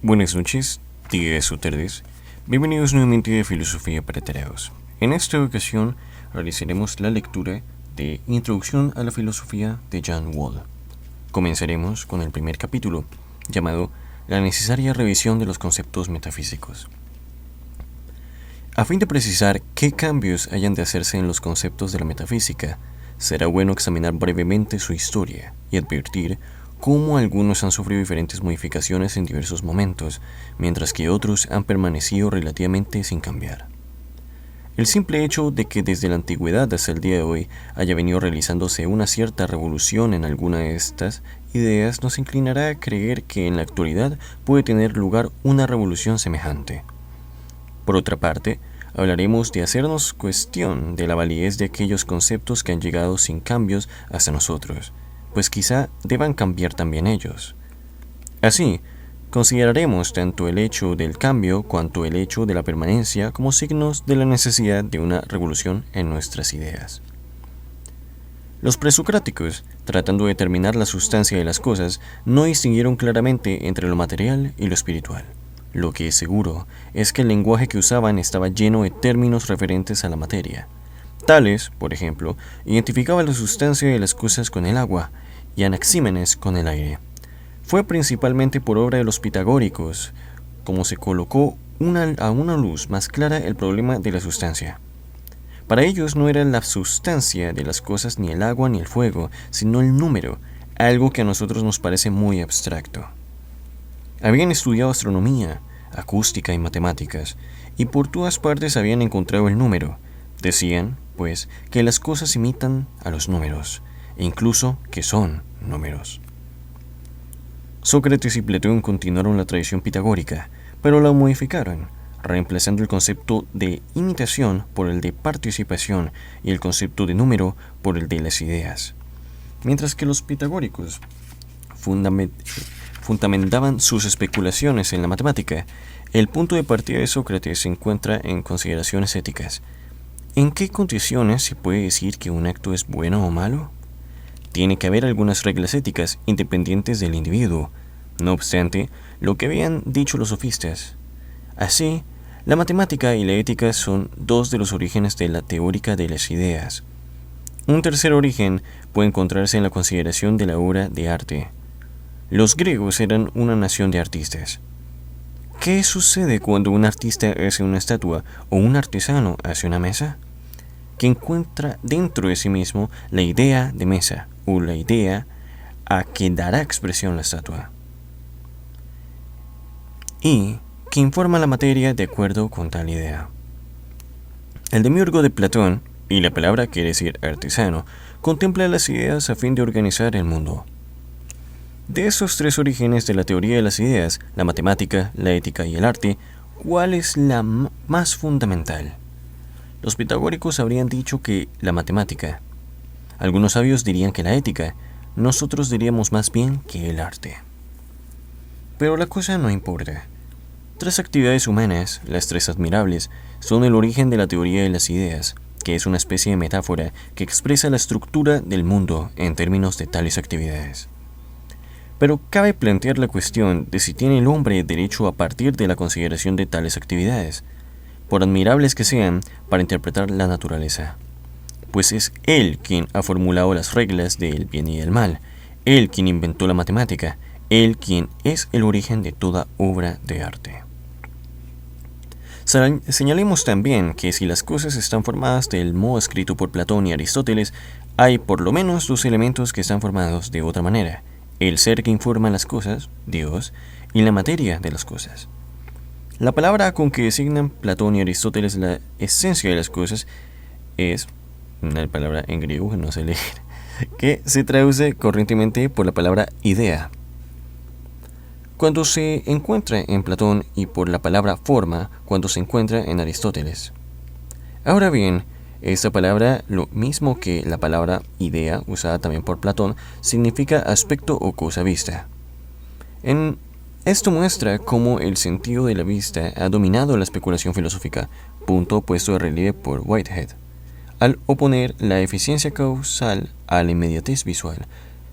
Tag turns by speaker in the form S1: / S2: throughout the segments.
S1: Buenas noches, días o tardes. Bienvenidos nuevamente a Filosofía para Tarados. En esta ocasión realizaremos la lectura de Introducción a la Filosofía de John Wall. Comenzaremos con el primer capítulo, llamado La necesaria revisión de los conceptos metafísicos. A fin de precisar qué cambios hayan de hacerse en los conceptos de la metafísica, será bueno examinar brevemente su historia y advertir cómo algunos han sufrido diferentes modificaciones en diversos momentos, mientras que otros han permanecido relativamente sin cambiar. El simple hecho de que desde la antigüedad hasta el día de hoy haya venido realizándose una cierta revolución en alguna de estas ideas nos inclinará a creer que en la actualidad puede tener lugar una revolución semejante. Por otra parte, hablaremos de hacernos cuestión de la validez de aquellos conceptos que han llegado sin cambios hasta nosotros, pues quizá deban cambiar también ellos. Así, consideraremos tanto el hecho del cambio cuanto el hecho de la permanencia como signos de la necesidad de una revolución en nuestras ideas. Los presocráticos, tratando de determinar la sustancia de las cosas, no distinguieron claramente entre lo material y lo espiritual. Lo que es seguro es que el lenguaje que usaban estaba lleno de términos referentes a la materia. Tales, por ejemplo, identificaban la sustancia de las cosas con el agua y Anaxímenes con el aire. Fue principalmente por obra de los pitagóricos como se colocó a una luz más clara el problema de la sustancia. Para ellos no era la sustancia de las cosas ni el agua ni el fuego, sino el número, algo que a nosotros nos parece muy abstracto. Habían estudiado astronomía, acústica y matemáticas, y por todas partes habían encontrado el número. Decían, pues, que las cosas imitan a los números, e incluso que son números. Sócrates y Platón continuaron la tradición pitagórica, pero la modificaron, reemplazando el concepto de imitación por el de participación y el concepto de número por el de las ideas. Mientras que los pitagóricos fundamentaban sus especulaciones en la matemática, el punto de partida de Sócrates se encuentra en consideraciones éticas. ¿En qué condiciones se puede decir que un acto es bueno o malo? Tiene que haber algunas reglas éticas independientes del individuo, no obstante, lo que habían dicho los sofistas. Así, la matemática y la ética son dos de los orígenes de la teórica de las ideas. Un tercer origen puede encontrarse en la consideración de la obra de arte. Los griegos eran una nación de artistas. ¿Qué sucede cuando un artista hace una estatua o un artesano hace una mesa? Que encuentra dentro de sí mismo la idea de mesa o la idea a que dará expresión la estatua, y que informa la materia de acuerdo con tal idea. El demiurgo de Platón, y la palabra quiere decir artesano, contempla las ideas a fin de organizar el mundo. De esos tres orígenes de la teoría de las ideas, la matemática, la ética y el arte, ¿cuál es la más fundamental? Los pitagóricos habrían dicho que la matemática. Algunos sabios dirían que la ética. Nosotros diríamos más bien que el arte. Pero la cosa no importa. Tres actividades humanas, las tres admirables, son el origen de la teoría de las ideas, que es una especie de metáfora que expresa la estructura del mundo en términos de tales actividades. Pero cabe plantear la cuestión de si tiene el hombre derecho a partir de la consideración de tales actividades, por admirables que sean, para interpretar la naturaleza. Pues es él quien ha formulado las reglas del bien y del mal, él quien inventó la matemática, él quien es el origen de toda obra de arte. Señalemos también que si las cosas están formadas del modo escrito por Platón y Aristóteles, hay por lo menos dos elementos que están formados de otra manera: el ser que informa las cosas, Dios, y la materia de las cosas. La palabra con que designan Platón y Aristóteles la esencia de las cosas es una palabra en griego que no sé leer, que se traduce corrientemente por la palabra idea, cuando se encuentra en Platón, y por la palabra forma cuando se encuentra en Aristóteles. Ahora bien, esta palabra, lo mismo que la palabra idea usada también por Platón, significa aspecto o cosa vista. Esto muestra cómo el sentido de la vista ha dominado la especulación filosófica, punto puesto de relieve por Whitehead, al oponer la eficiencia causal a la inmediatez visual.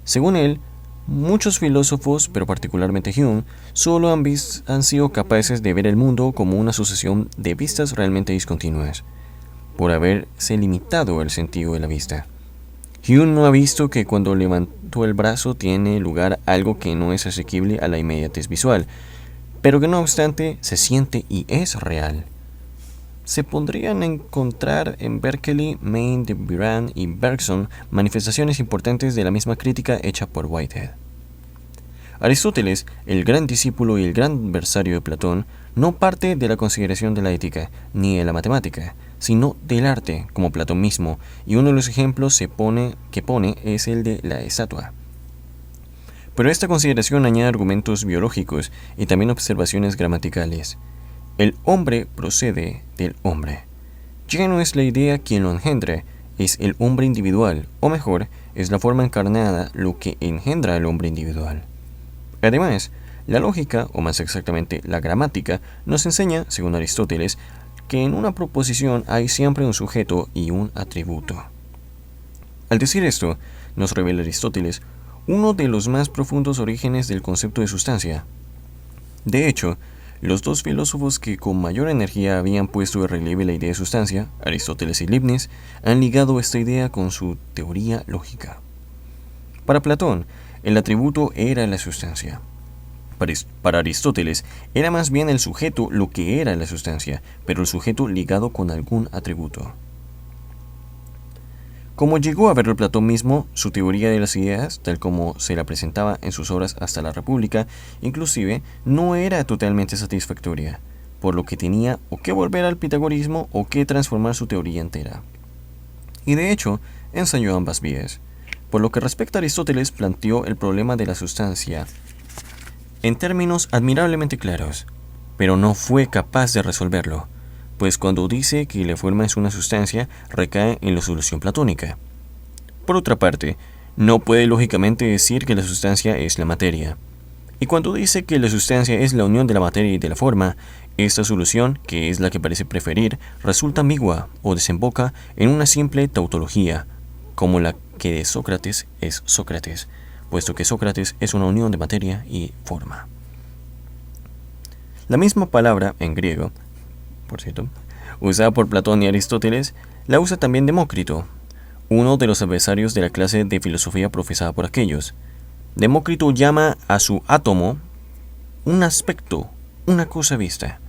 S1: Según él, Muchos filósofos, pero particularmente Hume, solo han sido capaces de ver el mundo como una sucesión de vistas realmente discontinuas, por haberse limitado el sentido de la vista. Hume no ha visto que cuando levantó el brazo tiene lugar algo que no es asequible a la inmediatez visual, pero que no obstante se siente y es real. Se podrían encontrar en Berkeley, Maine, de Biran y Bergson manifestaciones importantes de la misma crítica hecha por Whitehead. Aristóteles, el gran discípulo y el gran adversario de Platón, no parte de la consideración de la ética ni de la matemática, sino del arte, como Platón mismo, y uno de los ejemplos que pone es el de la estatua. Pero esta consideración añade argumentos biológicos y también observaciones gramaticales. El hombre procede del hombre. Ya no es la idea quien lo engendra, es el hombre individual, o mejor, es la forma encarnada lo que engendra al hombre individual. Además, la lógica, o más exactamente la gramática, nos enseña, según Aristóteles, que en una proposición hay siempre un sujeto y un atributo. Al decir esto, nos revela Aristóteles uno de los más profundos orígenes del concepto de sustancia. De hecho, los dos filósofos que con mayor energía habían puesto de relieve la idea de sustancia, Aristóteles y Leibniz, han ligado esta idea con su teoría lógica. Para Platón, el atributo era la sustancia. Para Aristóteles, era más bien el sujeto lo que era la sustancia, pero el sujeto ligado con algún atributo. Como llegó a verlo Platón mismo, su teoría de las ideas, tal como se la presentaba en sus obras hasta la República, inclusive, no era totalmente satisfactoria, por lo que tenía o que volver al pitagorismo o que transformar su teoría entera. Y de hecho, ensayó ambas vías. Por lo que respecta a Aristóteles, planteó el problema de la sustancia en términos admirablemente claros, pero no fue capaz de resolverlo, pues cuando dice que la forma es una sustancia, recae en la solución platónica. Por otra parte, no puede lógicamente decir que la sustancia es la materia. Y cuando dice que la sustancia es la unión de la materia y de la forma, esta solución, que es la que parece preferir, resulta ambigua o desemboca en una simple tautología, como la que de Sócrates es Sócrates, puesto que Sócrates es una unión de materia y forma. La misma palabra, en griego, por cierto, usada por Platón y Aristóteles, la usa también Demócrito, uno de los adversarios de la clase de filosofía profesada por aquellos. Demócrito llama a su átomo un aspecto, una cosa vista.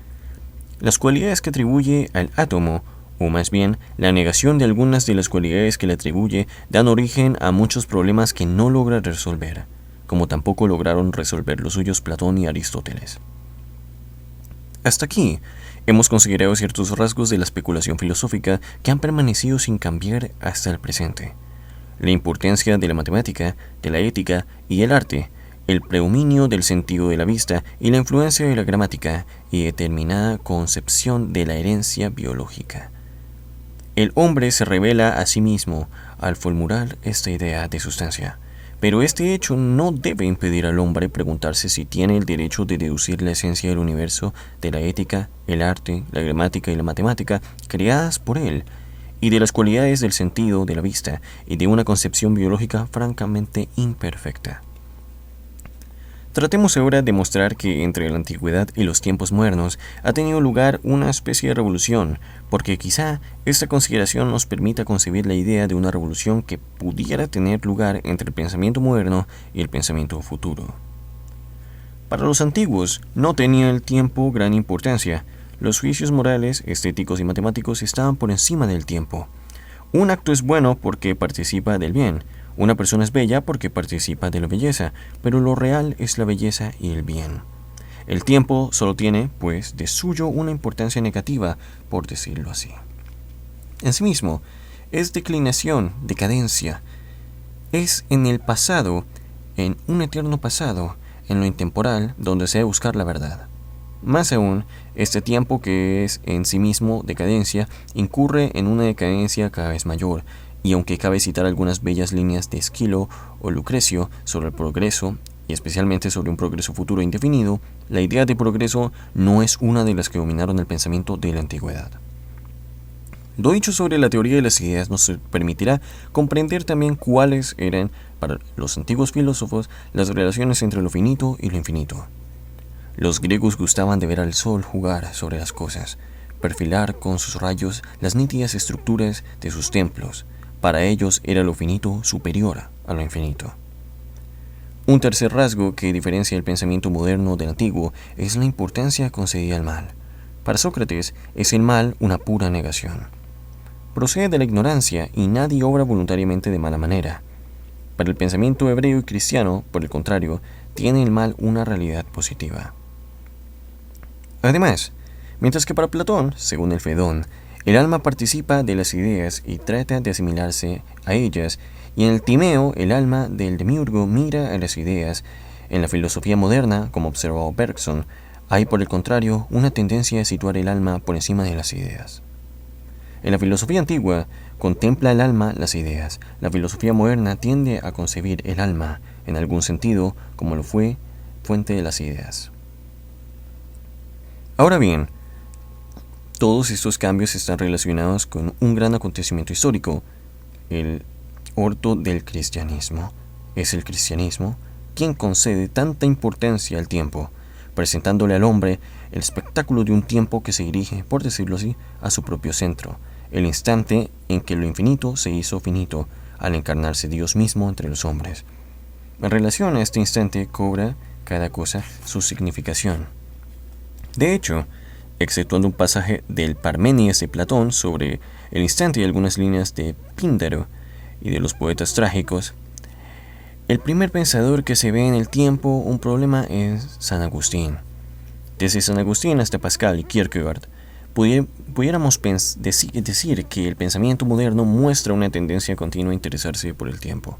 S1: Las cualidades que atribuye al átomo, o más bien la negación de algunas de las cualidades que le atribuye, dan origen a muchos problemas que no logra resolver, como tampoco lograron resolver los suyos Platón y Aristóteles. Hasta aquí hemos considerado ciertos rasgos de la especulación filosófica que han permanecido sin cambiar hasta el presente. La importancia de la matemática, de la ética y el arte, el predominio del sentido de la vista y la influencia de la gramática y determinada concepción de la herencia biológica. El hombre se revela a sí mismo al formular esta idea de sustancia, pero este hecho no debe impedir al hombre preguntarse si tiene el derecho de deducir la esencia del universo de la ética, el arte, la gramática y la matemática creadas por él, y de las cualidades del sentido de la vista y de una concepción biológica francamente imperfecta. Tratemos ahora de mostrar que entre la antigüedad y los tiempos modernos ha tenido lugar una especie de revolución, porque quizá esta consideración nos permita concebir la idea de una revolución que pudiera tener lugar entre el pensamiento moderno y el pensamiento futuro. Para los antiguos no tenía el tiempo gran importancia. Los juicios morales, estéticos y matemáticos estaban por encima del tiempo. Un acto es bueno porque participa del bien. Una persona es bella porque participa de la belleza, pero lo real es la belleza y el bien. El tiempo solo tiene, pues, de suyo una importancia negativa, por decirlo así. En sí mismo, es declinación, decadencia. Es en el pasado, en un eterno pasado, en lo intemporal, donde se debe buscar la verdad. Más aún, este tiempo que es en sí mismo decadencia, incurre en una decadencia cada vez mayor, y aunque cabe citar algunas bellas líneas de Esquilo o Lucrecio sobre el progreso, y especialmente sobre un progreso futuro indefinido, la idea de progreso no es una de las que dominaron el pensamiento de la antigüedad. Lo dicho sobre la teoría de las ideas nos permitirá comprender también cuáles eran, para los antiguos filósofos, las relaciones entre lo finito y lo infinito. Los griegos gustaban de ver al sol jugar sobre las cosas, perfilar con sus rayos las nítidas estructuras de sus templos. Para ellos era lo finito superior a lo infinito. Un tercer rasgo que diferencia el pensamiento moderno del antiguo es la importancia concedida al mal. Para Sócrates es el mal una pura negación. Procede de la ignorancia y nadie obra voluntariamente de mala manera. Para el pensamiento hebreo y cristiano, por el contrario, tiene el mal una realidad positiva. Además, mientras que para Platón, según el Fedón, el alma participa de las ideas y trata de asimilarse a ellas, y en el Timeo el alma del demiurgo mira a las ideas, en la filosofía moderna, como observó Bergson, hay por el contrario una tendencia a situar el alma por encima de las ideas. En la filosofía antigua, contempla el alma las ideas. La filosofía moderna tiende a concebir el alma, en algún sentido, como lo fue, fuente de las ideas. Ahora bien, todos estos cambios están relacionados con un gran acontecimiento histórico, el orto del cristianismo. Es el cristianismo quien concede tanta importancia al tiempo, presentándole al hombre el espectáculo de un tiempo que se dirige, por decirlo así, a su propio centro, el instante en que lo infinito se hizo finito al encarnarse Dios mismo entre los hombres. En relación a este instante cobra cada cosa su significación. De hecho, exceptuando un pasaje del Parménides de Platón sobre el instante y algunas líneas de Píndaro y de los poetas trágicos, el primer pensador que se ve en el tiempo un problema es San Agustín. Desde San Agustín hasta Pascal y Kierkegaard, pudiéramos decir que el pensamiento moderno muestra una tendencia continua a interesarse por el tiempo.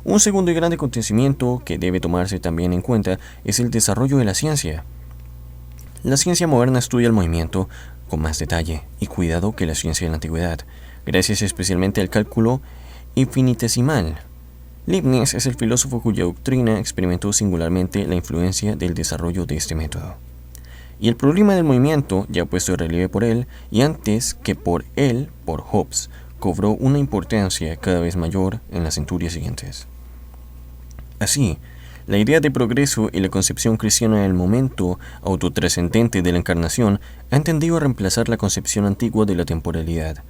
S1: Un segundo y gran acontecimiento que debe tomarse también en cuenta es el desarrollo de la ciencia. La ciencia moderna estudia el movimiento con más detalle y cuidado que la ciencia de la antigüedad, gracias especialmente al cálculo infinitesimal. Leibniz es el filósofo cuya doctrina experimentó singularmente la influencia del desarrollo de este método. Y el problema del movimiento, ya puesto en relieve por él, y antes que por él, por Hobbes, cobró una importancia cada vez mayor en las centurias siguientes. Así, la idea de progreso y la concepción cristiana del momento autotrascendente de la encarnación ha tendido a reemplazar la concepción antigua de la temporalidad.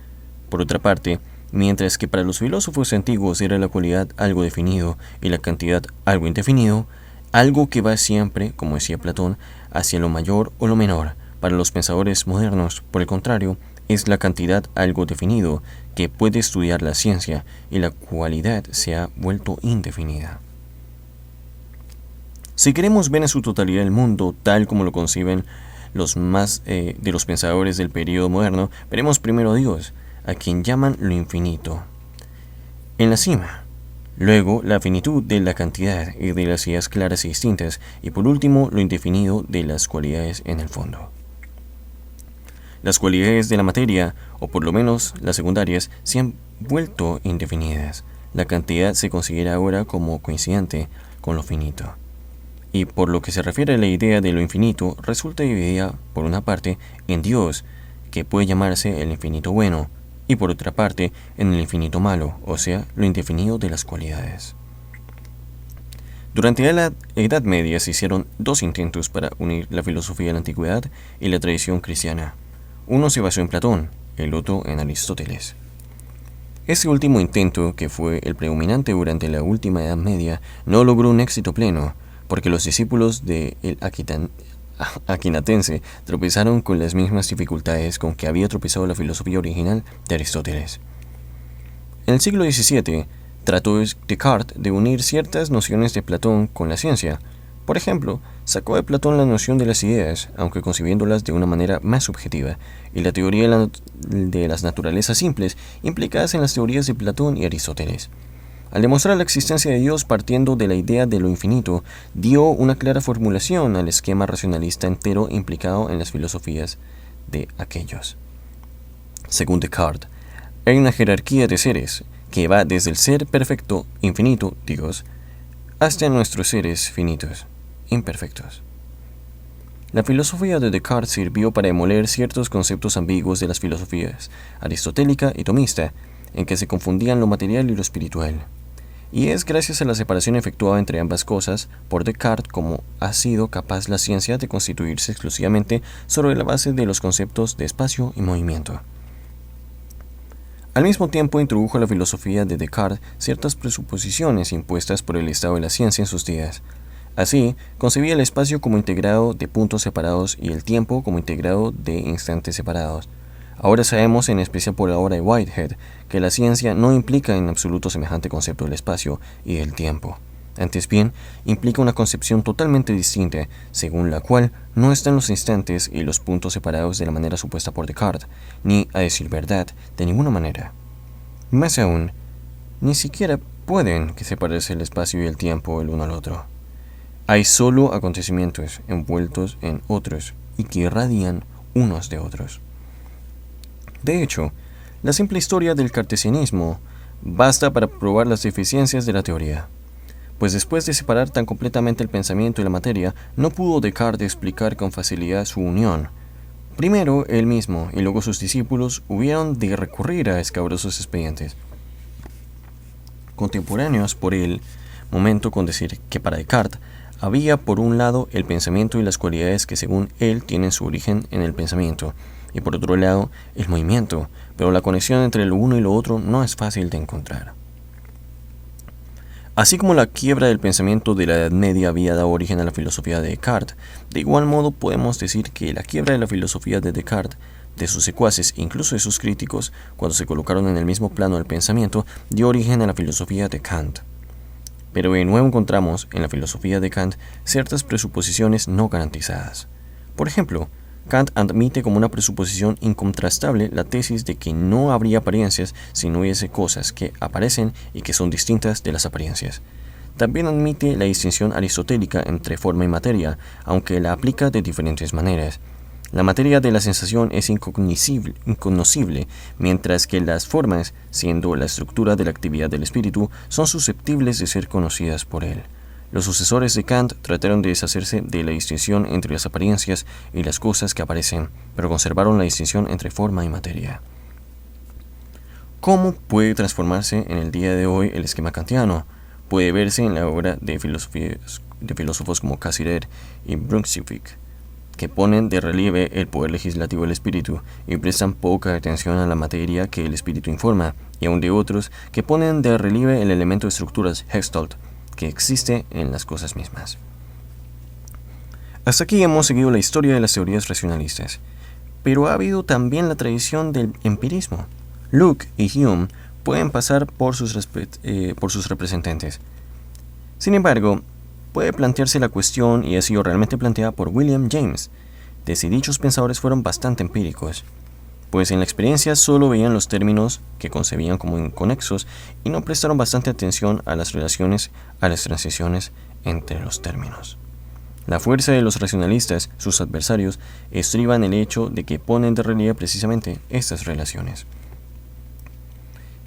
S1: Por otra parte, mientras que para los filósofos antiguos era la cualidad algo definido y la cantidad algo indefinido, algo que va siempre, como decía Platón, hacia lo mayor o lo menor, para los pensadores modernos, por el contrario, es la cantidad algo definido que puede estudiar la ciencia y la cualidad se ha vuelto indefinida. Si queremos ver en su totalidad el mundo tal como lo conciben los más de los pensadores del periodo moderno, veremos primero a Dios, a quien llaman lo infinito, en la cima, luego la finitud de la cantidad y de las ideas claras y distintas, y por último lo indefinido de las cualidades en el fondo. Las cualidades de la materia, o por lo menos las secundarias, se han vuelto indefinidas. La cantidad se considera ahora como coincidente con lo finito. Y por lo que se refiere a la idea de lo infinito, resulta dividida, por una parte, en Dios, que puede llamarse el infinito bueno, y por otra parte, en el infinito malo, o sea, lo indefinido de las cualidades. Durante la Edad Media se hicieron dos intentos para unir la filosofía de la antigüedad y la tradición cristiana. Uno se basó en Platón, el otro en Aristóteles. Este último intento, que fue el predominante durante la última Edad Media, no logró un éxito pleno, porque los discípulos de el Aquinatense tropezaron con las mismas dificultades con que había tropezado la filosofía original de Aristóteles. En el siglo XVII, trató Descartes de unir ciertas nociones de Platón con la ciencia. Por ejemplo, sacó de Platón la noción de las ideas, aunque concibiéndolas de una manera más subjetiva, y la teoría de las naturalezas simples implicadas en las teorías de Platón y Aristóteles. Al demostrar la existencia de Dios partiendo de la idea de lo infinito, dio una clara formulación al esquema racionalista entero implicado en las filosofías de aquellos. Según Descartes, hay una jerarquía de seres que va desde el ser perfecto, infinito, Dios, hasta nuestros seres finitos, imperfectos. La filosofía de Descartes sirvió para demoler ciertos conceptos ambiguos de las filosofías aristotélica y tomista, en que se confundían lo material y lo espiritual. Y es gracias a la separación efectuada entre ambas cosas por Descartes como ha sido capaz la ciencia de constituirse exclusivamente sobre la base de los conceptos de espacio y movimiento. Al mismo tiempo introdujo la filosofía de Descartes ciertas presuposiciones impuestas por el estado de la ciencia en sus días. Así, concebía el espacio como integrado de puntos separados y el tiempo como integrado de instantes separados. Ahora sabemos, en especial por la obra de Whitehead, que la ciencia no implica en absoluto semejante concepto del espacio y del tiempo. Antes bien, implica una concepción totalmente distinta, según la cual no están los instantes y los puntos separados de la manera supuesta por Descartes, ni, a decir verdad, de ninguna manera. Más aún, ni siquiera pueden separarse el espacio y el tiempo el uno al otro. Hay solo acontecimientos envueltos en otros y que irradian unos de otros. De hecho, la simple historia del cartesianismo basta para probar las deficiencias de la teoría, pues después de separar tan completamente el pensamiento y la materia, no pudo Descartes explicar con facilidad su unión. Primero él mismo y luego sus discípulos hubieron de recurrir a escabrosos expedientes, contemporáneos por el momento con decir que para Descartes había por un lado el pensamiento y las cualidades que según él tienen su origen en el pensamiento, y por otro lado el movimiento, pero la conexión entre lo uno y lo otro no es fácil de encontrar. Así como la quiebra del pensamiento de la Edad Media había dado origen a la filosofía de Descartes, de igual modo podemos decir que la quiebra de la filosofía de Descartes, de sus secuaces e incluso de sus críticos, cuando se colocaron en el mismo plano del pensamiento, dio origen a la filosofía de Kant. Pero de nuevo encontramos en la filosofía de Kant ciertas presuposiciones no garantizadas. Por ejemplo, Kant admite como una presuposición incontrastable la tesis de que no habría apariencias si no hubiese cosas que aparecen y que son distintas de las apariencias. También admite la distinción aristotélica entre forma y materia, aunque la aplica de diferentes maneras. La materia de la sensación es incognoscible, mientras que las formas, siendo la estructura de la actividad del espíritu, son susceptibles de ser conocidas por él. Los sucesores de Kant trataron de deshacerse de la distinción entre las apariencias y las cosas que aparecen, pero conservaron la distinción entre forma y materia. ¿Cómo puede transformarse en el día de hoy el esquema kantiano? Puede verse en la obra de filósofos como Cassirer y Brunzvicg, que ponen de relieve el poder legislativo del espíritu y prestan poca atención a la materia que el espíritu informa, y aun de otros que ponen de relieve el elemento de estructuras Gestalt que existe en las cosas mismas. Hasta aquí hemos seguido la historia de las teorías racionalistas, pero ha habido también la tradición del empirismo. Locke y Hume pueden pasar por sus representantes. Sin embargo, puede plantearse la cuestión, y ha sido realmente planteada por William James, de si dichos pensadores fueron bastante empíricos, pues en la experiencia solo veían los términos que concebían como inconexos y no prestaron bastante atención a las relaciones, a las transiciones entre los términos. La fuerza de los racionalistas, sus adversarios, estriba en el hecho de que ponen de relieve precisamente estas relaciones.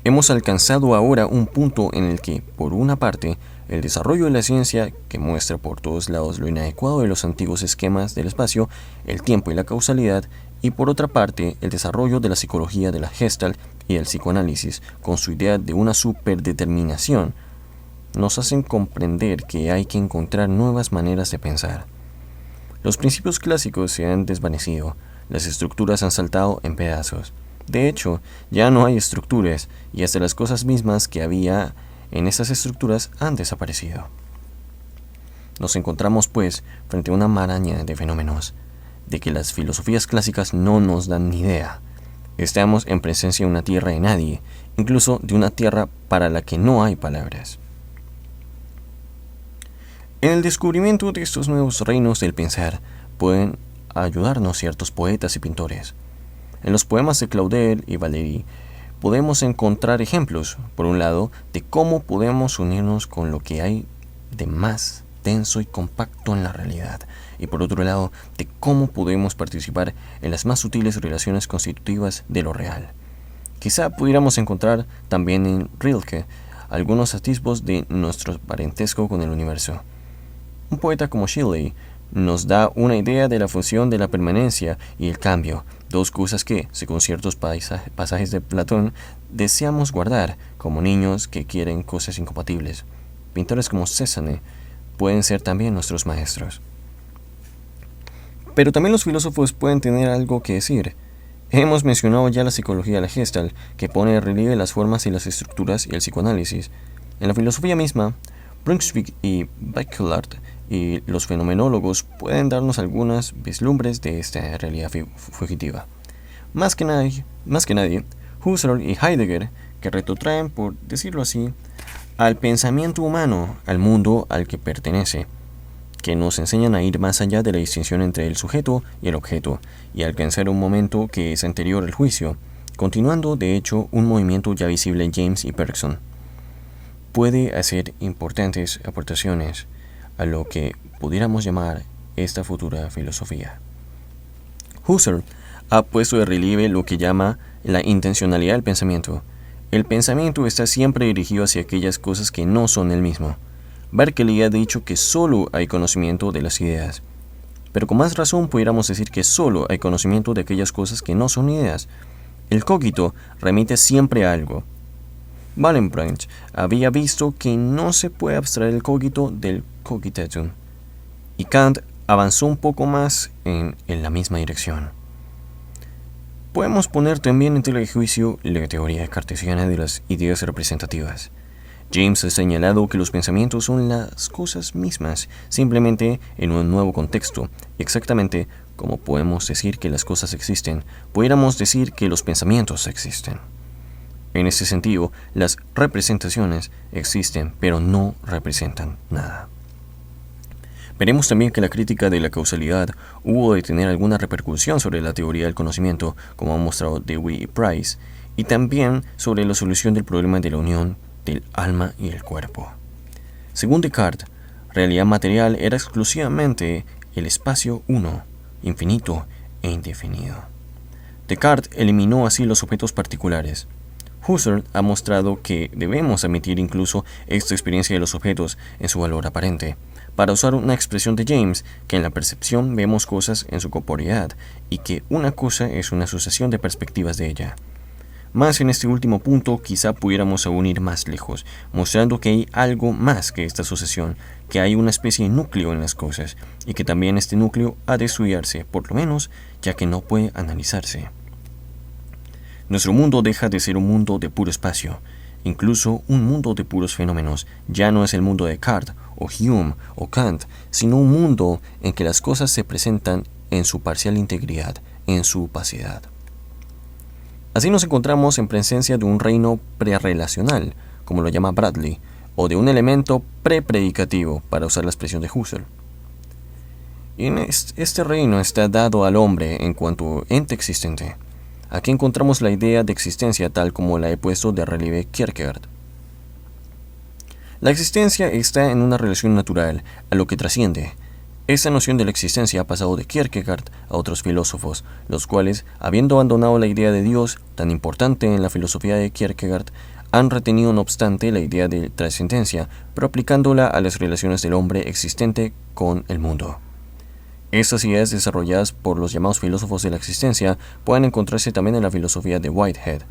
S1: Hemos alcanzado ahora un punto en el que, por una parte, el desarrollo de la ciencia, que muestra por todos lados lo inadecuado de los antiguos esquemas del espacio, el tiempo y la causalidad, y por otra parte, el desarrollo de la psicología de la Gestalt y el psicoanálisis, con su idea de una superdeterminación, nos hacen comprender que hay que encontrar nuevas maneras de pensar. Los principios clásicos se han desvanecido, las estructuras han saltado en pedazos. De hecho, ya no hay estructuras, y hasta las cosas mismas que había en esas estructuras han desaparecido. Nos encontramos, pues, frente a una maraña de fenómenos, de que las filosofías clásicas no nos dan ni idea. Estamos en presencia de una tierra de nadie, incluso de una tierra para la que no hay palabras. En el descubrimiento de estos nuevos reinos del pensar pueden ayudarnos ciertos poetas y pintores. En los poemas de Claudel y Valéry podemos encontrar ejemplos, por un lado, de cómo podemos unirnos con lo que hay de más denso y compacto en la realidad, y por otro lado, de cómo podemos participar en las más sutiles relaciones constitutivas de lo real. Quizá pudiéramos encontrar también en Rilke algunos atisbos de nuestro parentesco con el universo. Un poeta como Shelley nos da una idea de la función de la permanencia y el cambio, dos cosas que, según ciertos pasajes de Platón, deseamos guardar como niños que quieren cosas incompatibles. Pintores como Cézanne pueden ser también nuestros maestros. Pero también los filósofos pueden tener algo que decir. Hemos mencionado ya la psicología de la Gestalt, que pone en relieve las formas y las estructuras y el psicoanálisis. En la filosofía misma, Brunswick y Bachelard y los fenomenólogos pueden darnos algunas vislumbres de esta realidad fugitiva. Más que nadie, Husserl y Heidegger, que retrotraen, por decirlo así, al pensamiento humano, al mundo al que pertenece, que nos enseñan a ir más allá de la distinción entre el sujeto y el objeto, y a alcanzar un momento que es anterior al juicio, continuando de hecho un movimiento ya visible en James y Bergson. Puede hacer importantes aportaciones a lo que pudiéramos llamar esta futura filosofía. Husserl ha puesto de relieve lo que llama la intencionalidad del pensamiento. El pensamiento está siempre dirigido hacia aquellas cosas que no son el mismo. Berkeley ha dicho que solo hay conocimiento de las ideas, pero con más razón pudiéramos decir que solo hay conocimiento de aquellas cosas que no son ideas. El cogito remite siempre a algo. Wallenbranch había visto que no se puede abstraer el cogito del cogitatum, y Kant avanzó un poco más en la misma dirección. Podemos poner también en tela de juicio la teoría cartesiana de las ideas representativas. James ha señalado que los pensamientos son las cosas mismas, simplemente en un nuevo contexto. Exactamente como podemos decir que las cosas existen, pudiéramos decir que los pensamientos existen. En ese sentido, las representaciones existen, pero no representan nada. Veremos también que la crítica de la causalidad hubo de tener alguna repercusión sobre la teoría del conocimiento, como ha mostrado Dewey y Price, y también sobre la solución del problema de la unión del alma y el cuerpo. Según Descartes, realidad material era exclusivamente el espacio uno, infinito e indefinido. Descartes eliminó así los objetos particulares. Husserl ha mostrado que debemos admitir incluso esta experiencia de los objetos en su valor aparente. Para usar una expresión de James, que en la percepción vemos cosas en su corporeidad y que una cosa es una sucesión de perspectivas de ella. Más en este último punto quizá pudiéramos aún ir más lejos, mostrando que hay algo más que esta sucesión, que hay una especie de núcleo en las cosas, y que también este núcleo ha de estudiarse, por lo menos, ya que no puede analizarse. Nuestro mundo deja de ser un mundo de puro espacio, incluso un mundo de puros fenómenos, ya no es el mundo de Descartes, o Hume, o Kant, sino un mundo en que las cosas se presentan en su parcial integridad, en su opacidad. Así nos encontramos en presencia de un reino prerrelacional, como lo llama Bradley, o de un elemento prepredicativo, para usar la expresión de Husserl. Y en este reino está dado al hombre en cuanto ente existente. Aquí encontramos la idea de existencia tal como la he puesto de relieve Kierkegaard. La existencia está en una relación natural a lo que trasciende. Esta noción de la existencia ha pasado de Kierkegaard a otros filósofos, los cuales, habiendo abandonado la idea de Dios, tan importante en la filosofía de Kierkegaard, han retenido no obstante la idea de trascendencia, pero aplicándola a las relaciones del hombre existente con el mundo. Estas ideas desarrolladas por los llamados filósofos de la existencia pueden encontrarse también en la filosofía de Whitehead,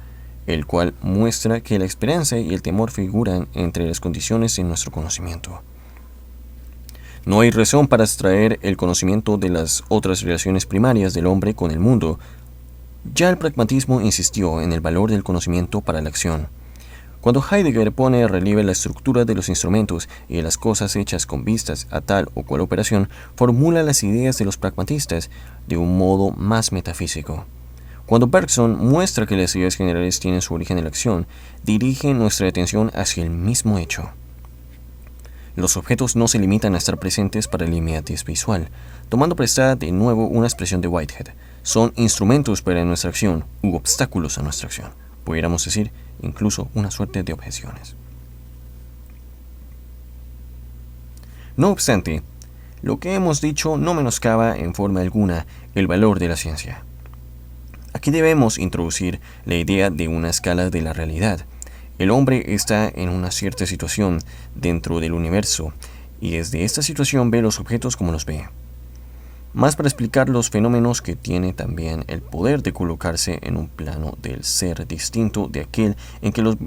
S1: el cual muestra que la esperanza y el temor figuran entre las condiciones de nuestro conocimiento. No hay razón para extraer el conocimiento de las otras relaciones primarias del hombre con el mundo. Ya el pragmatismo insistió en el valor del conocimiento para la acción. Cuando Heidegger pone en relieve la estructura de los instrumentos y de las cosas hechas con vistas a tal o cual operación, formula las ideas de los pragmatistas de un modo más metafísico. Cuando Bergson muestra que las ideas generales tienen su origen en la acción, dirige nuestra atención hacia el mismo hecho. Los objetos no se limitan a estar presentes para la inmediatez visual. Tomando prestada de nuevo una expresión de Whitehead, son instrumentos para nuestra acción u obstáculos a nuestra acción. Pudiéramos decir, incluso una suerte de objeciones. No obstante, lo que hemos dicho no menoscaba en forma alguna el valor de la ciencia. Aquí debemos introducir la idea de una escala de la realidad. El hombre está en una cierta situación dentro del universo y desde esta situación ve los objetos como los ve. más para explicar los fenómenos que tiene también el poder de colocarse en un plano del ser distinto de aquel en que los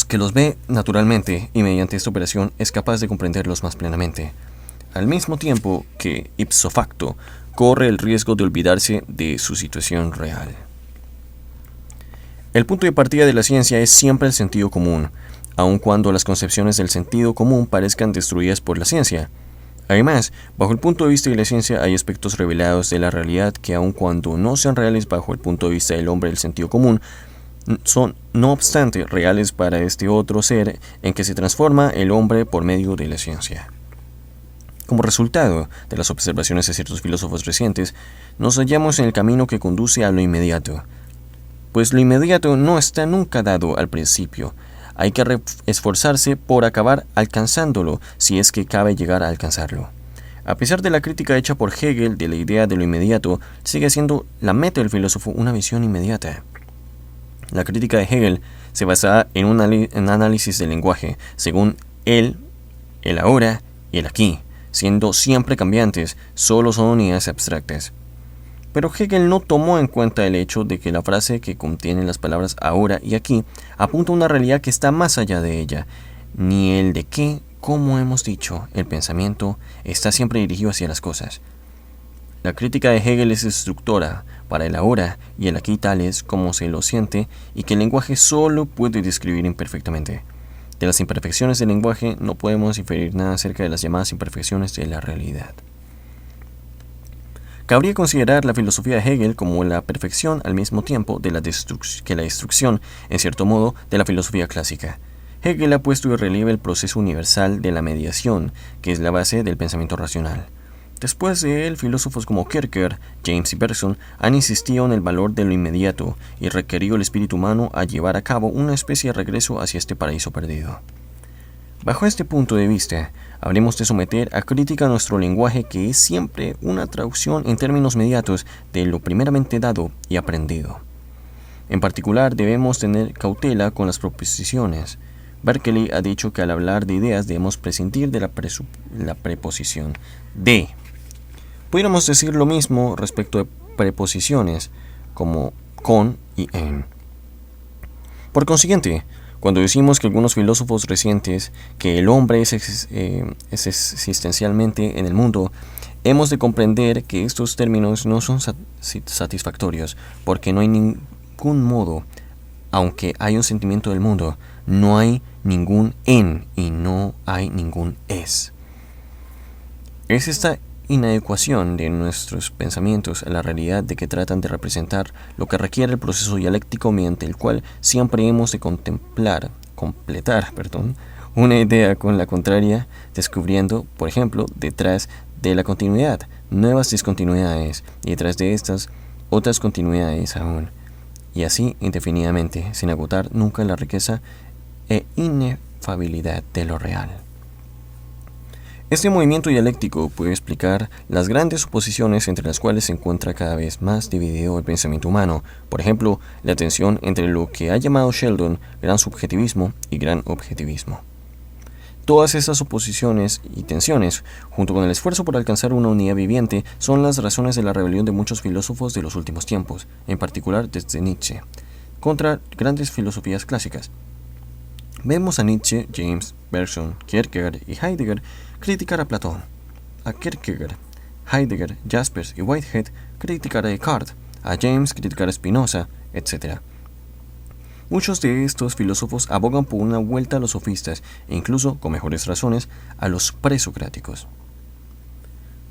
S1: que los ve naturalmente y mediante esta operación es capaz de comprenderlos más plenamente, al mismo tiempo que ipso facto corre el riesgo de olvidarse de su situación real. El punto de partida de la ciencia es siempre el sentido común, aun cuando las concepciones del sentido común parezcan destruidas por la ciencia. Además, bajo el punto de vista de la ciencia hay aspectos revelados de la realidad que aun cuando no sean reales bajo el punto de vista del hombre del sentido común, son, no obstante, reales para este otro ser en que se transforma el hombre por medio de la ciencia. Como resultado de las observaciones de ciertos filósofos recientes, nos hallamos en el camino que conduce a lo inmediato. Pues lo inmediato no está nunca dado al principio. Hay que esforzarse por acabar alcanzándolo si es que cabe llegar a alcanzarlo. A pesar de la crítica hecha por Hegel de la idea de lo inmediato, sigue siendo la meta del filósofo una visión inmediata. La crítica de Hegel se basa en un análisis del lenguaje, según él, el ahora y el aquí, siendo siempre cambiantes, solo son unidades abstractas. Pero Hegel no tomó en cuenta el hecho de que la frase que contiene las palabras ahora y aquí apunta a una realidad que está más allá de ella, ni el de que, como hemos dicho, el pensamiento está siempre dirigido hacia las cosas. La crítica de Hegel es destructora para el ahora y el aquí tales como se lo siente y que el lenguaje solo puede describir imperfectamente. De las imperfecciones del lenguaje no podemos inferir nada acerca de las llamadas imperfecciones de la realidad. Cabría considerar la filosofía de Hegel como la perfección al mismo tiempo de que la destrucción, en cierto modo, de la filosofía clásica. Hegel ha puesto de relieve el proceso universal de la mediación, que es la base del pensamiento racional. Después de él, filósofos como Kierkegaard, James y Bergson han insistido en el valor de lo inmediato y requerido el espíritu humano a llevar a cabo una especie de regreso hacia este paraíso perdido. Bajo este punto de vista, habremos de someter a crítica nuestro lenguaje, que es siempre una traducción en términos mediatos de lo primeramente dado y aprendido. En particular, debemos tener cautela con las proposiciones. Berkeley ha dicho que al hablar de ideas debemos prescindir de la preposición de. Pudiéramos decir lo mismo respecto de preposiciones como con y en. Por consiguiente, cuando decimos que algunos filósofos recientes que el hombre es existencialmente en el mundo, hemos de comprender que estos términos no son satisfactorios, porque no hay ningún modo, aunque hay un sentimiento del mundo, no hay ningún en y no hay ningún es. Es esta inadecuación de nuestros pensamientos a la realidad de que tratan de representar lo que requiere el proceso dialéctico mediante el cual siempre hemos de completar, una idea con la contraria, descubriendo, por ejemplo, detrás de la continuidad, nuevas discontinuidades y detrás de estas, otras continuidades aún, y así indefinidamente, sin agotar nunca la riqueza e inefabilidad de lo real. Este movimiento dialéctico puede explicar las grandes oposiciones entre las cuales se encuentra cada vez más dividido el pensamiento humano, por ejemplo, la tensión entre lo que ha llamado Sheldon gran subjetivismo y gran objetivismo. Todas esas oposiciones y tensiones, junto con el esfuerzo por alcanzar una unidad viviente, son las razones de la rebelión de muchos filósofos de los últimos tiempos, en particular desde Nietzsche, contra grandes filosofías clásicas. Vemos a Nietzsche, James, Bergson, Kierkegaard y Heidegger criticar a Platón, a Kierkegaard, Heidegger, Jaspers y Whitehead criticar a Descartes, a James criticar a Spinoza, etc. Muchos de estos filósofos abogan por una vuelta a los sofistas e incluso, con mejores razones, a los presocráticos.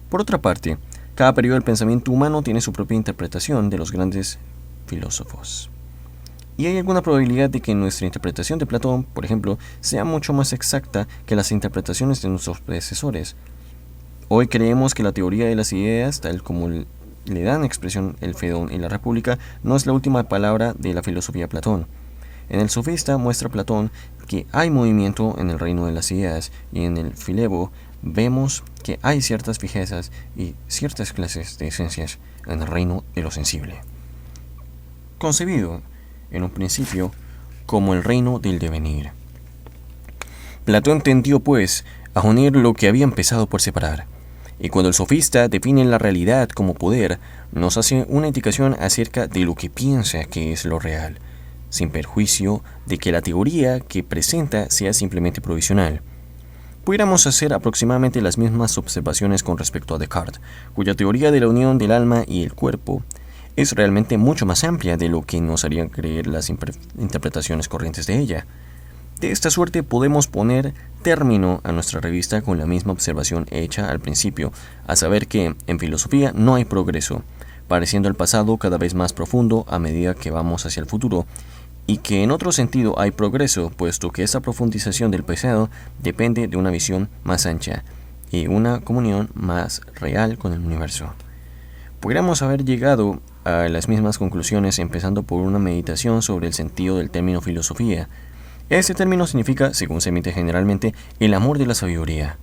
S1: Por otra parte, cada periodo del pensamiento humano tiene su propia interpretación de los grandes filósofos. Y hay alguna probabilidad de que nuestra interpretación de Platón, por ejemplo, sea mucho más exacta que las interpretaciones de nuestros predecesores. Hoy creemos que la teoría de las ideas, tal como le dan expresión el Fedón y la República, no es la última palabra de la filosofía de Platón. En el Sofista muestra Platón que hay movimiento en el reino de las ideas, y en el Filebo vemos que hay ciertas fijezas y ciertas clases de esencias en el reino de lo sensible, concebido en un principio como el reino del devenir. Platón tendió, pues, a unir lo que había empezado por separar. Y cuando el sofista define la realidad como poder, nos hace una indicación acerca de lo que piensa que es lo real, sin perjuicio de que la teoría que presenta sea simplemente provisional. Pudiéramos hacer aproximadamente las mismas observaciones con respecto a Descartes, cuya teoría de la unión del alma y el cuerpo es realmente mucho más amplia de lo que nos harían creer las interpretaciones corrientes de ella. De esta suerte podemos poner término a nuestra revista con la misma observación hecha al principio, a saber que en filosofía no hay progreso, pareciendo el pasado cada vez más profundo a medida que vamos hacia el futuro, y que en otro sentido hay progreso, puesto que esa profundización del pasado depende de una visión más ancha y una comunión más real con el universo. Podríamos haber llegado a las mismas conclusiones empezando por una meditación sobre el sentido del término filosofía. Este término significa, según se emite generalmente, el amor de la sabiduría.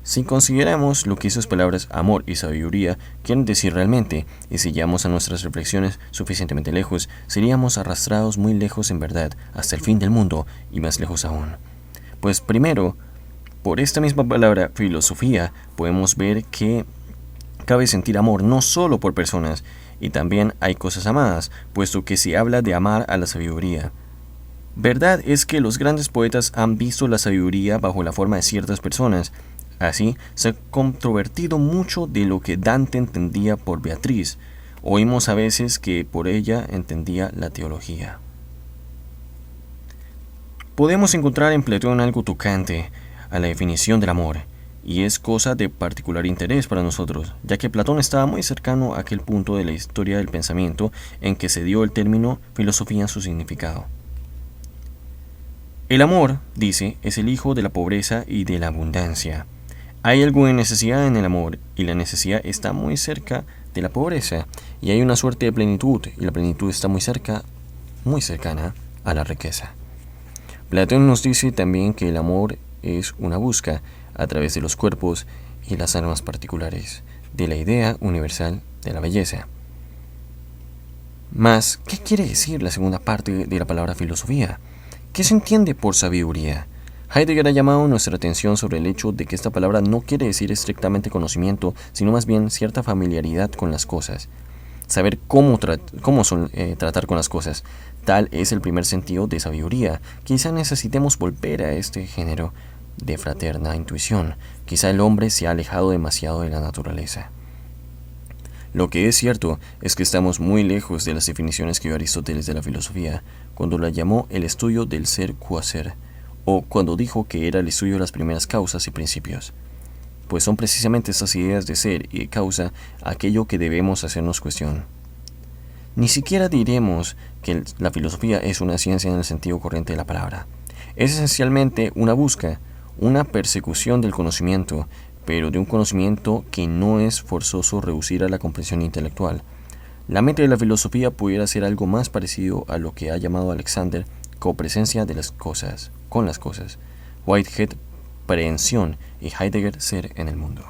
S1: Si consideramos lo que esas palabras amor y sabiduría quieren decir realmente, y si llevamos a nuestras reflexiones suficientemente lejos, seríamos arrastrados muy lejos en verdad, hasta el fin del mundo, y más lejos aún. Pues primero, por esta misma palabra filosofía, podemos ver que cabe sentir amor no solo por personas, y también hay cosas amadas, puesto que se habla de amar a la sabiduría. Verdad es que los grandes poetas han visto la sabiduría bajo la forma de ciertas personas. Así, se ha controvertido mucho de lo que Dante entendía por Beatriz. Oímos a veces que por ella entendía la teología. Podemos encontrar en Platón algo tocante a la definición del amor, y es cosa de particular interés para nosotros, ya que Platón estaba muy cercano a aquel punto de la historia del pensamiento en que se dio el término filosofía en su significado. El amor, dice, es el hijo de la pobreza y de la abundancia. Hay algo de necesidad en el amor, y la necesidad está muy cerca de la pobreza, y hay una suerte de plenitud, y la plenitud está muy cercana a la riqueza. Platón nos dice también que el amor es una busca, a través de los cuerpos y las almas particulares, de la idea universal de la belleza. Mas, ¿qué quiere decir la segunda parte de la palabra filosofía? ¿Qué se entiende por sabiduría? Heidegger ha llamado nuestra atención sobre el hecho de que esta palabra no quiere decir estrictamente conocimiento, sino más bien cierta familiaridad con las cosas. Saber cómo tratar con las cosas. Tal es el primer sentido de sabiduría. Quizá necesitemos volver a este género de fraterna intuición. Quizá el hombre se ha alejado demasiado de la naturaleza. Lo que es cierto es que estamos muy lejos de las definiciones que dio Aristóteles de la filosofía, cuando la llamó el estudio del ser quaser, o cuando dijo que era el estudio de las primeras causas y principios. Pues son precisamente estas ideas de ser y de causa aquello que debemos hacernos cuestión. Ni siquiera diremos que la filosofía es una ciencia en el sentido corriente de la palabra. Es esencialmente una busca, una persecución del conocimiento, pero de un conocimiento que no es forzoso reducir a la comprensión intelectual. La meta de la filosofía pudiera ser algo más parecido a lo que ha llamado Alexander copresencia de las cosas, con las cosas, Whitehead prehensión y Heidegger ser en el mundo.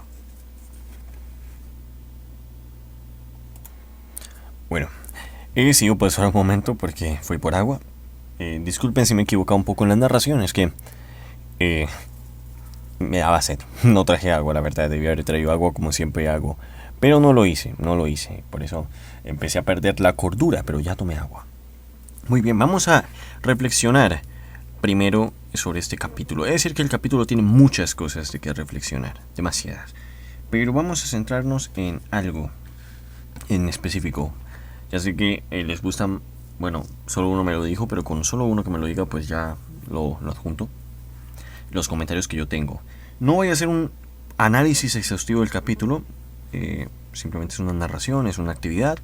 S1: Bueno, he decidido pasar un momento porque fui por agua. Disculpen si me he equivocado un poco en las narraciones, que me daba sed. No traje agua, la verdad, debía haber traído agua como siempre hago. Pero no lo hice. Por eso empecé a perder la cordura, pero ya tomé agua. Muy bien, vamos a reflexionar primero sobre este capítulo. Es decir, que el capítulo tiene muchas cosas de que reflexionar, demasiadas. Pero vamos a centrarnos en algo en específico. Ya sé que les gustan, bueno, solo uno me lo dijo, pero con solo uno que me lo diga, pues ya lo adjunto. Los comentarios que yo tengo. No voy a hacer un análisis exhaustivo del capítulo, simplemente es una narración, es una actividad,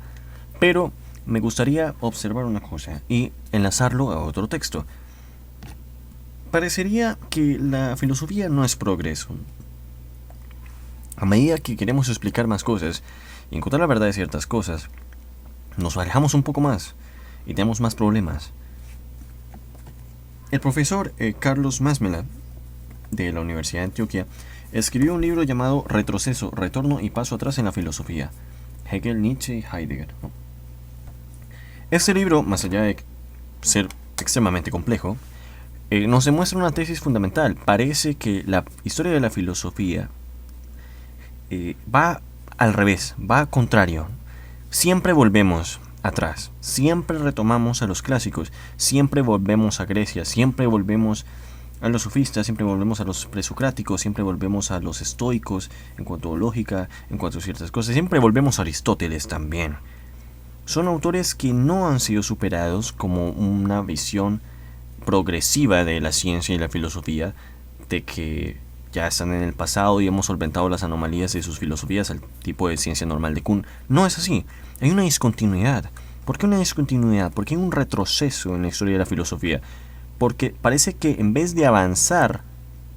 S1: pero me gustaría observar una cosa y enlazarlo a otro texto. Parecería que la filosofía no es progreso. A medida que queremos explicar más cosas y encontrar la verdad de ciertas cosas, nos alejamos un poco más y tenemos más problemas. El profesor Carlos Masmela, de la Universidad de Antioquia, escribió un libro llamado Retroceso, Retorno y Paso Atrás en la Filosofía, Hegel, Nietzsche y Heidegger. Este libro, más allá de ser extremadamente complejo, nos demuestra una tesis fundamental. Parece que la historia de la filosofía va al revés, va contrario. Siempre volvemos atrás, siempre retomamos a los clásicos, siempre volvemos a Grecia, siempre volvemos a los sofistas, siempre volvemos a los presocráticos, siempre volvemos a los estoicos en cuanto a lógica, en cuanto a ciertas cosas, siempre volvemos a Aristóteles también. Son autores que no han sido superados como una visión progresiva de la ciencia y la filosofía, de que ya están en el pasado y hemos solventado las anomalías de sus filosofías al tipo de ciencia normal de Kuhn. No es así, hay una discontinuidad. ¿Por qué una discontinuidad? ¿Por qué hay un retroceso en la historia de la filosofía? Porque parece que en vez de avanzar,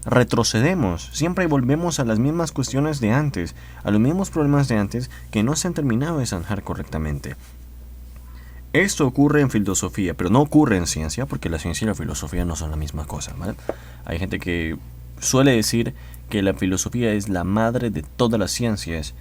S1: retrocedemos, siempre volvemos a las mismas cuestiones de antes, a los mismos problemas de antes que no se han terminado de zanjar correctamente. Esto ocurre en filosofía, pero no ocurre en ciencia, porque la ciencia y la filosofía no son la misma cosa, ¿vale? Hay gente que suele decir que la filosofía es la madre de todas las ciencias.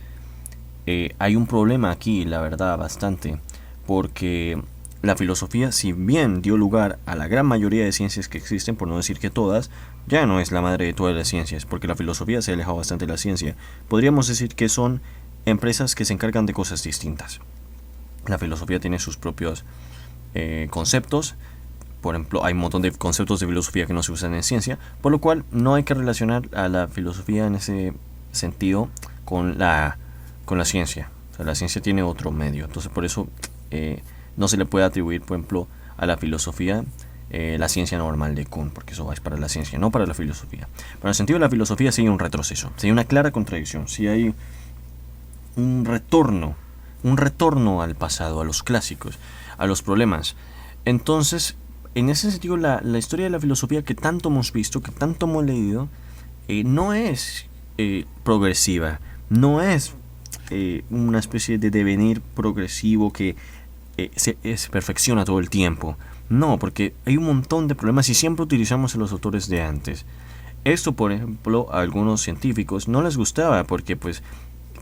S1: Hay un problema aquí, la verdad, bastante, porque la filosofía, si bien dio lugar a la gran mayoría de ciencias que existen, por no decir que todas, ya no es la madre de todas las ciencias, porque la filosofía se ha alejado bastante de la ciencia. Podríamos decir que son empresas que se encargan de cosas distintas. La filosofía tiene sus propios conceptos. Por ejemplo, hay un montón de conceptos de filosofía que no se usan en ciencia, por lo cual no hay que relacionar a la filosofía en ese sentido con la ciencia. O sea, la ciencia tiene otro medio, entonces por eso no se le puede atribuir, por ejemplo, a la filosofía la ciencia normal de Kuhn, porque eso es para la ciencia, no para la filosofía. Pero en el sentido de la filosofía sí hay un retroceso, sí hay una clara contradicción, sí hay un retorno al pasado, a los clásicos, a los problemas. Entonces, en ese sentido, la historia de la filosofía que tanto hemos visto, que tanto hemos leído, no es progresiva, no es una especie de devenir progresivo que se perfecciona todo el tiempo. No, porque hay un montón de problemas y siempre utilizamos a los autores de antes. Esto, por ejemplo, a algunos científicos no les gustaba porque, pues,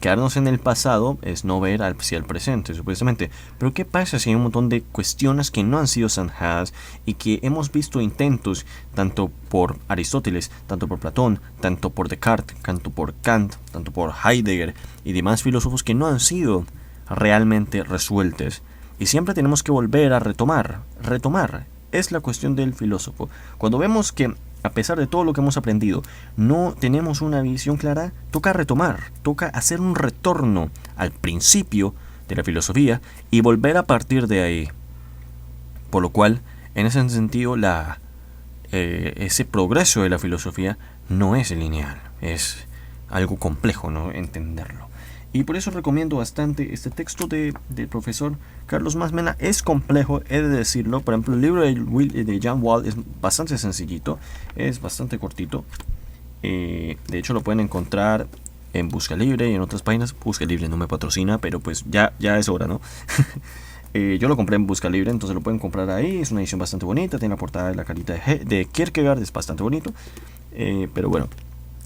S1: quedarnos en el pasado es no ver hacia el presente, supuestamente. Pero ¿qué pasa si hay un montón de cuestiones que no han sido zanjadas y que hemos visto intentos, tanto por Aristóteles, tanto por Platón, tanto por Descartes, tanto por Kant, tanto por Heidegger y demás filósofos que no han sido realmente resueltas? Y siempre tenemos que volver a retomar. Es la cuestión del filósofo. Cuando vemos que a pesar de todo lo que hemos aprendido, no tenemos una visión clara, toca retomar, toca hacer un retorno al principio de la filosofía y volver a partir de ahí. Por lo cual, en ese sentido, ese progreso de la filosofía no es lineal, es algo complejo, ¿no?, entenderlo. Y por eso recomiendo bastante este texto del profesor Carlos Masmena. Es complejo, he de decirlo. Por ejemplo, el libro de Jan Wall es bastante sencillito, es bastante cortito. De hecho, lo pueden encontrar en Busca Libre y en otras páginas. Busca Libre no me patrocina, pero pues ya es hora, ¿no? Yo lo compré en Busca Libre, entonces lo pueden comprar ahí. Es una edición bastante bonita, tiene la portada de la carita de Kierkegaard, es bastante bonito. Pero bueno,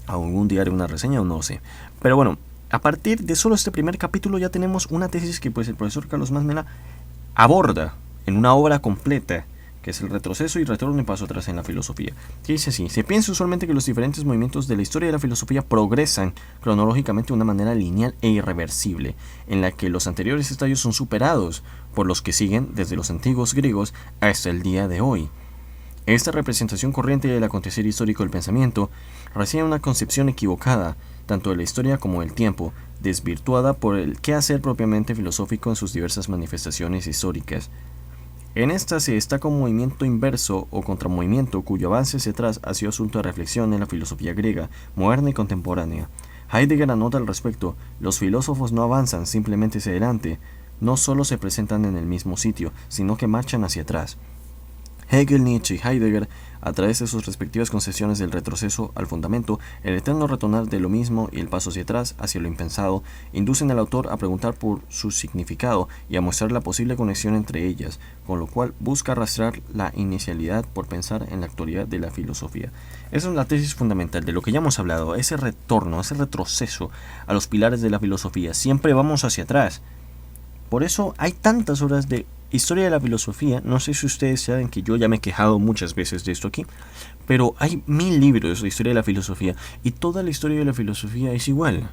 S1: algún día haré una reseña o no sé. Pero bueno, a partir de solo este primer capítulo ya tenemos una tesis que, pues, el profesor Carlos Masmena aborda en una obra completa, que es el retroceso y retorno y paso atrás en la filosofía. Dice así: se piensa usualmente que los diferentes movimientos de la historia de la filosofía progresan cronológicamente de una manera lineal e irreversible, en la que los anteriores estadios son superados por los que siguen desde los antiguos griegos hasta el día de hoy. Esta representación corriente del acontecer histórico del pensamiento recibe una concepción equivocada tanto de la historia como del tiempo, desvirtuada por el quehacer propiamente filosófico en sus diversas manifestaciones históricas. En esta se destaca un movimiento inverso o contramovimiento cuyo avance hacia atrás ha sido asunto de reflexión en la filosofía griega, moderna y contemporánea. Heidegger anota al respecto: los filósofos no avanzan simplemente hacia adelante, no solo se presentan en el mismo sitio, sino que marchan hacia atrás. Hegel, Nietzsche y Heidegger, a través de sus respectivas concesiones del retroceso al fundamento, el eterno retornar de lo mismo y el paso hacia atrás, hacia lo impensado, inducen al autor a preguntar por su significado y a mostrar la posible conexión entre ellas, con lo cual busca arrastrar la inicialidad por pensar en la actualidad de la filosofía. Esa es la tesis fundamental de lo que ya hemos hablado, ese retorno, ese retroceso a los pilares de la filosofía. Siempre vamos hacia atrás. Por eso hay tantas obras de historia de la filosofía. No sé si ustedes saben que yo ya me he quejado muchas veces de esto aquí, pero hay 1000 libros de historia de la filosofía y toda la historia de la filosofía es igual.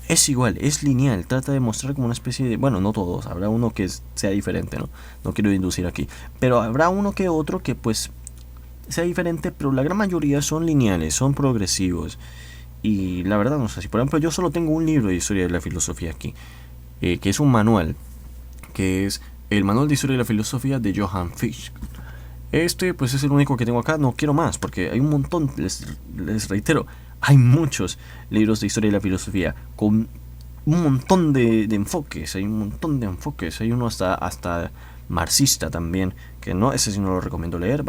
S1: es igual, es lineal, trata de mostrar como una especie de... Bueno, no todos, habrá uno que sea diferente, ¿no? No quiero inducir aquí. Pero habrá uno que otro que pues sea diferente, pero la gran mayoría son lineales, son progresivos. Y la verdad, no sé, si por ejemplo yo solo tengo un libro de historia de la filosofía aquí, que es un manual, que es el manual de historia de la filosofía de Johann Fichte. Este pues es el único que tengo acá, no quiero más, porque hay un montón, les reitero, hay muchos libros de historia de la filosofía con un montón de enfoques, hay un montón de enfoques, hay uno hasta marxista también, que no, ese sí no lo recomiendo leer,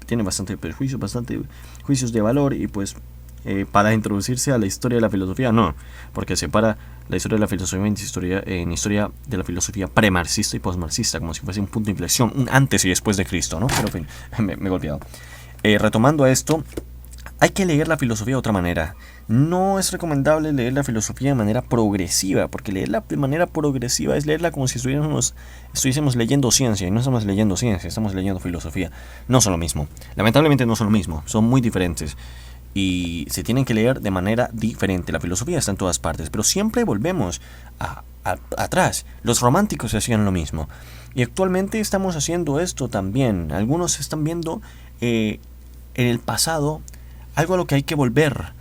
S1: tiene bastante prejuicio, bastante juicios de valor y pues para introducirse a la historia de la filosofía no, porque separa la historia de la filosofía en historia de la filosofía premarxista y postmarxista, como si fuese un punto de inflexión, un antes y después de Cristo, ¿no? Pero en fin, me he golpeado. Retomando a esto, hay que leer la filosofía de otra manera. No es recomendable leer la filosofía de manera progresiva, porque leerla de manera progresiva es leerla como si estuviésemos leyendo ciencia, y no estamos leyendo ciencia, estamos leyendo filosofía. No son lo mismo. Lamentablemente no son lo mismo, son muy diferentes. Y se tienen que leer de manera diferente. La filosofía está en todas partes, pero siempre volvemos atrás. Los románticos hacían lo mismo. Y actualmente estamos haciendo esto también. Algunos están viendo en el pasado algo a lo que hay que volver.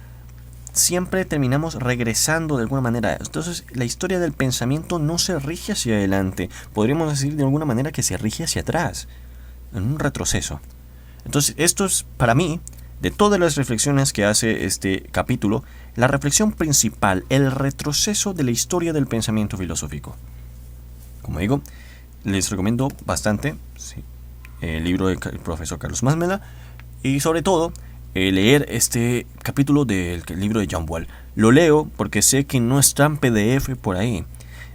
S1: Siempre terminamos regresando de alguna manera. Entonces la historia del pensamiento no se rige hacia adelante. Podríamos decir de alguna manera que se rige hacia atrás, en un retroceso. Entonces esto es para mí, de todas las reflexiones que hace este capítulo, la reflexión principal, el retroceso de la historia del pensamiento filosófico. Como digo, les recomiendo bastante el libro del profesor Carlos Masmela y sobre todo leer este capítulo del libro de John Wall. Lo leo porque sé que no está en PDF por ahí.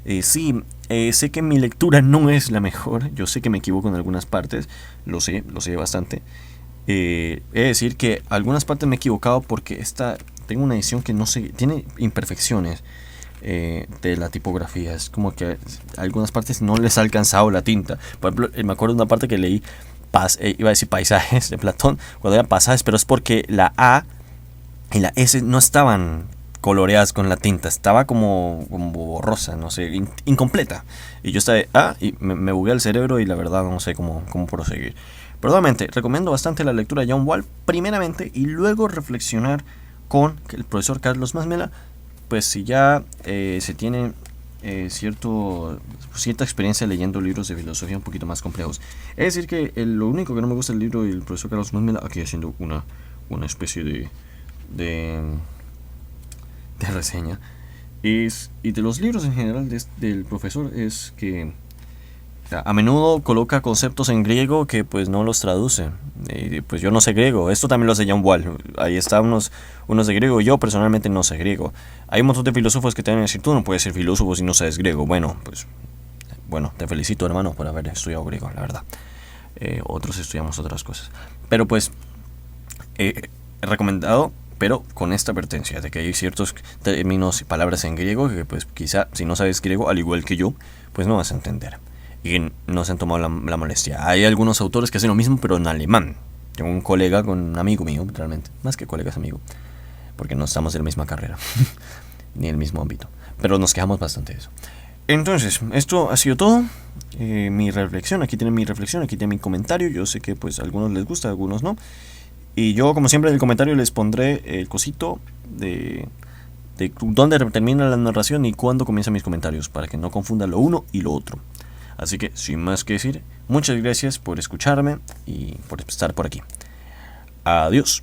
S1: Sé que mi lectura no es la mejor, yo sé que me equivoco en algunas partes, lo sé bastante. Es decir que algunas partes me he equivocado porque tengo una edición que no sé, tiene imperfecciones de la tipografía. Es como que a algunas partes no les ha alcanzado la tinta. Por ejemplo, me acuerdo de una parte que leí iba a decir paisajes de Platón, cuando eran pasajes, pero es porque la A y la S no estaban coloreadas con la tinta, estaba como borrosa, no sé, incompleta. Y yo estaba y me bugué el cerebro y la verdad no sé cómo proseguir. Pero nuevamente, recomiendo bastante la lectura de John Wall, primeramente, y luego reflexionar con el profesor Carlos Masmela, pues si ya se tiene cierta experiencia leyendo libros de filosofía un poquito más complejos. Es decir que lo único que no me gusta del libro del profesor Carlos Masmela, aquí haciendo una especie de reseña, y de los libros en general del profesor, es que a menudo coloca conceptos en griego que pues no los traduce. Pues yo no sé griego. Esto también lo hace John Wall. Ahí está unos de griego. Yo personalmente no sé griego. Hay un montón de filósofos que te van a decir, tú no puedes ser filósofo si no sabes griego. Bueno, te felicito, hermano, por haber estudiado griego, la verdad. Otros estudiamos otras cosas. Pero pues he recomendado, pero con esta advertencia de que hay ciertos términos y palabras en griego que pues quizá si no sabes griego, al igual que yo, pues no vas a entender. Y no se han tomado la molestia. Hay algunos autores que hacen lo mismo, pero en alemán. Tengo un colega con un amigo mío, realmente. Más que colegas, amigo. Porque no estamos en la misma carrera. Ni en el mismo ámbito. Pero nos quejamos bastante de eso. Entonces, esto ha sido todo. Mi reflexión. Aquí tienen mi reflexión. Aquí tienen mi comentario. Yo sé que pues a algunos les gusta, a algunos no. Y yo, como siempre, en el comentario les pondré el cosito de dónde termina la narración y cuándo comienzan mis comentarios. Para que no confunda lo uno y lo otro. Así que, sin más que decir, muchas gracias por escucharme y por estar por aquí. Adiós.